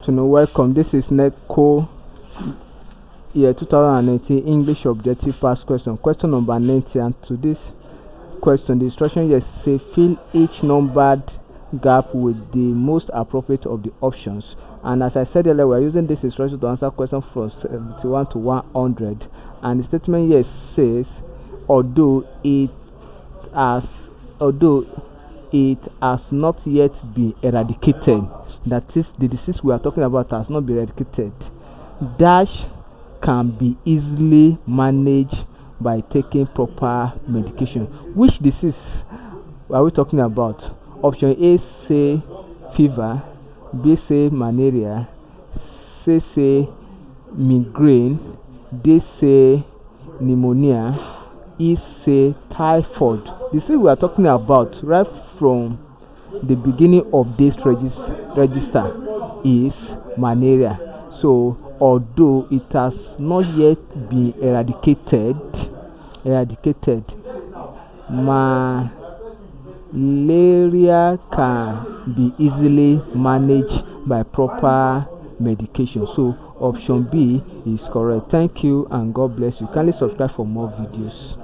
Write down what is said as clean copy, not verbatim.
afternoon. Welcome. This is Neco, year 2019 English objective past question. Question number 90. And to this question, the instruction here say fill each numbered gap with the most appropriate of the options. And as I said earlier, we are using this instruction to answer questions from 71 to 100. And the statement here says, although it has not yet been eradicated, that is, the disease we are talking about has not been eradicated, dash can be easily managed by taking proper medication. Which disease are we talking about? Option A say fever, B say malaria, C say migraine, D say pneumonia, E say typhoid. The disease we are talking about right from the beginning of this register is malaria. So although it has not yet been eradicated, malaria can be easily managed by proper medication. So option B is correct. Thank you and God bless you. Kindly subscribe for more videos.